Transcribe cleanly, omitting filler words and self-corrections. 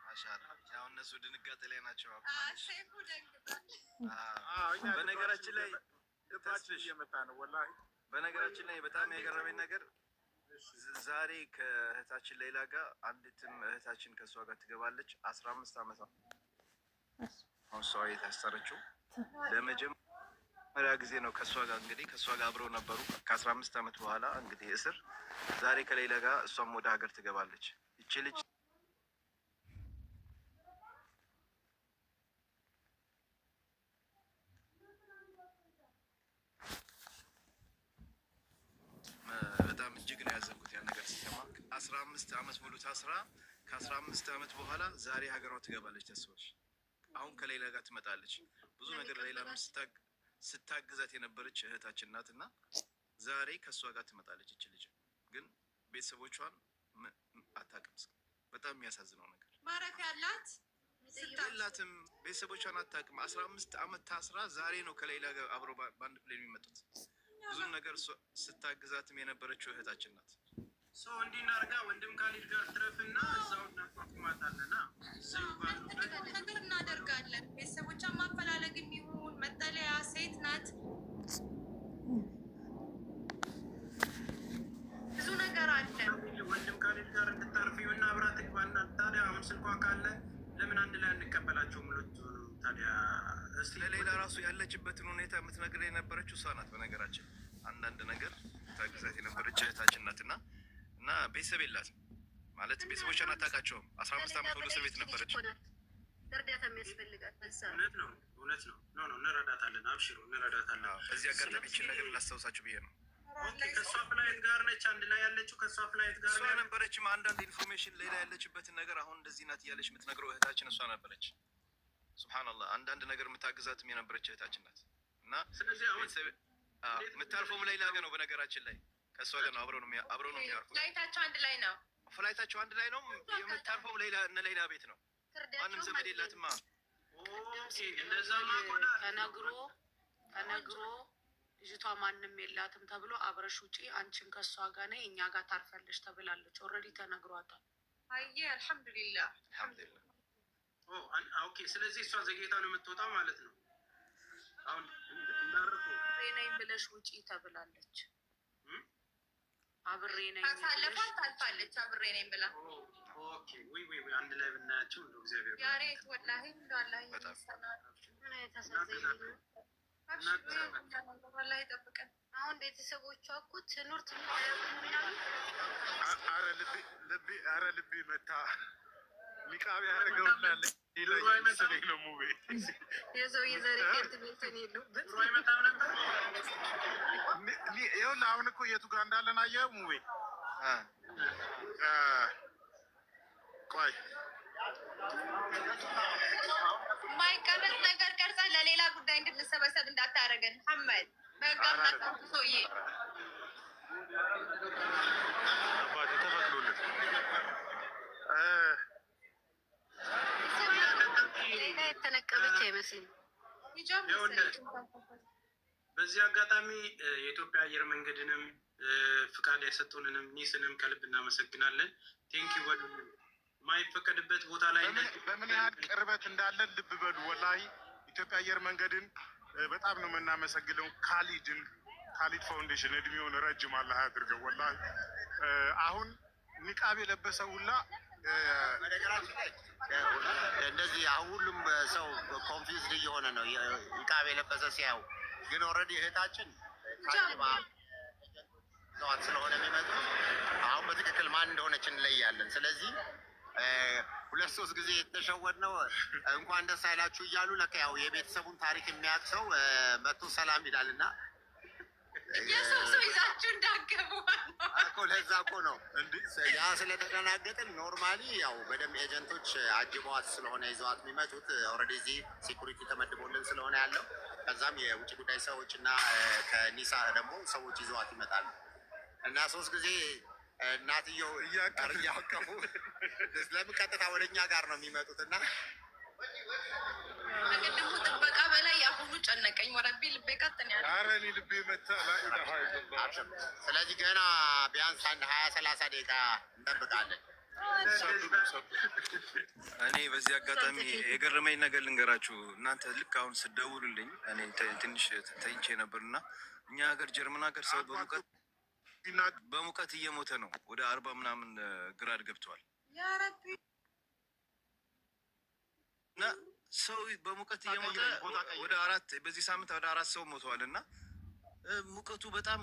ማሻአላህ ያው እነሱ ድንጋጤ ላይ ናቸው። በነገራችን ላይ በነገራችን ላይ በጣም የገረመኝ ነገር ዛሬ ከእህታችን ሌላ ጋር አንዲትም እህታችን ከእሷ ጋር ትገባለች። 15 ዓመት አሁን እሷ የታሰረችው ለመጀመሪያ ጊዜ ነው። ከእሷ ጋር እንግዲህ ከእሷ ጋር አብረው ነበሩ። ከ15 ዓመት በኋላ እንግዲህ እስር ዛሬ ከሌላ ጋር እሷም ወደ ሀገር ትገባለች። ይቺ ልጅ በጣም እጅግ ነው ያዘንኩት ያን ነገር ሲሰማ። 15 ዓመት ሙሉ ታስራ ከ15 ዓመት በኋላ ዛሬ ሀገሯ ትገባለች። ተስፋሽ አሁን ከሌላ ጋር ትመጣለች። ብዙ ነገር ሌላ ስታግዛት የነበረች እህታችን ናት እና ዛሬ ከእሷ ጋር ትመጣለች። ይች ልጅ ግን ቤተሰቦቿን አታውቅም። በጣም የሚያሳዝነው ነገር ማረፊያ ያላት የላትም። ቤተሰቦቿን አታውቅም። 15 ዓመት ታስራ ዛሬ ነው ከሌላ ጋር አብሮ በአንድ ፕሌን የሚመጡት። ብዙ ነገር ስታግዛትም የነበረችው እህታችን ናት። ሰው እንዲናርጋ ወንድም ካሊድ ጋር ትረፍና እዛው እናቋቁማታለና ነገር እናደርጋለን። ቤተሰቦቿን ማፈላለግ የሚሆን መጠለያ ሴት ናት። ብዙ ነገር አለ። ወንድም ካሊድ ጋር እንድታርፊው እና አብራ ትግባና ታዲያ አሁን ስልኳ ካለ ለምን አንድ ላይ አንቀበላቸውም? ሁለቱ ታዲያ ለሌላ ራሱ ያለችበትን ሁኔታ የምትነግር የነበረችው እሷ ናት። በነገራችን አንዳንድ ነገር ታግዛት የነበረች እህታችን ናት እና ቤተሰብ የላትም ማለት ቤተሰቦቿን አታውቃቸውም። 15 ዓመት ሁሉ እስር ቤት ነበረች። እርዳታ የሚያስፈልጋት እውነት ነው። እንረዳታለን። አብሽሩ፣ እንረዳታለን። በዚህ አጋጣሚ ይችን ነገር ላስታውሳችሁ ብዬ ነው። ከእሷ ፍላይት ጋር ነች አንድ ላይ ያለችው። ከእሷ ፍላይት ጋር እሷ ነበረችም። አንዳንድ ኢንፎርሜሽን ሌላ ያለችበትን ነገር አሁን እንደዚህ ናት እያለች የምትነግረው እህታችን እሷ ነበረች። ሱብሃንአላህ አንዳንድ ነገር የምታግዛትም የነበረች እህታችን ናት እና ስለዚህ አሁን የምታርፈውም ሌላ ጋር ነው። በነገራችን ላይ ከእሷ ጋር ነው አብረው ነው የሚያርፉት። ፍላይታቸው አንድ ላይ ነው። ፍላይታቸው አንድ ላይ ነው። የምታርፈውም ሌላ ቤት ነው። ማንም ዘመድ የላትማ። ተነግሮ ልጅቷ ማንም የላትም ተብሎ አብረሽ ውጪ አንቺን ከእሷ ጋር ነይ እኛ ጋር ታርፈልሽ ተብላለች። ኦልሬዲ ተነግሯታል። አየ አልሐምዱሊላህ። ኦኬ። ስለዚህ እሷ ዘግይታ ነው የምትወጣው ማለት ነው። አሁን እንዳረፉ ነኝ ብለሽ ውጪ ተብላለች። አብሬ ነኝ ታሳለፋት ታልፋለች። አብሬ ነኝ ብላ ኦኬ። ወይ አንድ ላይ ብናያቸው እንደው እግዚአብሔር ያሬት ወላሂ እንደው አላህ ይሰናል። ምን ተሰዘይ ወላሂ ይጠብቀን። አሁን ቤተሰቦቿ እኮ ትኑር አረ ልቤ መታ ሚቃብ ያደረገውና ሌላ መሰለኝ ነው ሙቤ የሰውዬ ዘር ከት ቤትን የለውበት ይኸውልህ አሁን እኮ የቱ ጋር እንዳለን አየኸው ሙቤ። ቆይ ማይቀረጥ ነገር ቀርጻ ለሌላ ጉዳይ እንድንሰበሰብ እንዳታረገን ሐመድ በጋና ሰውዬ አባቴ ተፈቅዶልን ሌላ የተነቀበች አይመስልም። በዚህ አጋጣሚ የኢትዮጵያ አየር መንገድንም ፍቃድ ያሰጡንንም ኒስንም ከልብ እናመሰግናለን። ቴንኪ ወዱ ማይፈቀድበት ቦታ ላይ በምን ያህል ቅርበት እንዳለን ልብ በሉ። ወላሂ ኢትዮጵያ አየር መንገድን በጣም ነው የምናመሰግነው። ካሊድ ፋውንዴሽን እድሜውን ረጅም አላህ ያድርገው። ወላሂ አሁን ኒቃብ የለበሰ ሁላ እንደዚህ አሁን ሁሉም ሰው ኮንፊውዝድ እየሆነ ነው ኒቃብ የለበሰ ሲያዩ። ግን ኦልሬዲ እህታችን ሰዋት ስለሆነ የሚመጡ አሁን በትክክል ማን እንደሆነች እንለያለን። ስለዚህ 2-3 ጊዜ የተሸወድ ነው እንኳን ደስ አይላችሁ እያሉ ለካ ያው የቤተሰቡን ታሪክ የሚያውቅ ሰው መጥቶ ሰላም ይላል እና የሰው ይዛችሁ እንዳገቡ እኮ ለዛ እኮ ነው ያ ስለተደናገጥን። ኖርማሊ ያው በደንብ ኤጀንቶች አጅበዋት ስለሆነ ይዘዋት የሚመጡት ኦልሬዲ እዚህ ሴኩሪቲ ተመድቦልን ስለሆነ ያለው። ከዛም የውጭ ጉዳይ ሰዎች እና ከኒሳ ደግሞ ሰዎች ይዘዋት ይመጣሉ እና 3 ጊዜ እናትየው እያቀፉ ስለምን ቀጥታ ወደኛ ጋር ነው የሚመጡት እና ከቅድሙ ጥበቃ በላይ የአሁኑ ጨነቀኝ። ወረቢ ልቤ ቀጥን ያለ አረኒ ልቤ መታ ላኢላሃ ኢለላህ። ስለዚህ ገና ቢያንስ 20-30 ደቂቃ እንጠብቃለን። እኔ በዚህ አጋጣሚ የገረመኝ ነገር ልንገራችሁ። እናንተ ልክ አሁን ስደውሉልኝ እኔ ትንሽ ተኝቼ ነበርና እኛ ሀገር ጀርመን ሀገር ሰው በሙቀት እየሞተ ነው። ወደ 40 ምናምን ግራድ ገብተዋል እና ሰው በሙቀት እየሞተ ወደ 4 በዚህ ሳምንት ወደ 4 ሰው ሞተዋል እና ሙቀቱ በጣም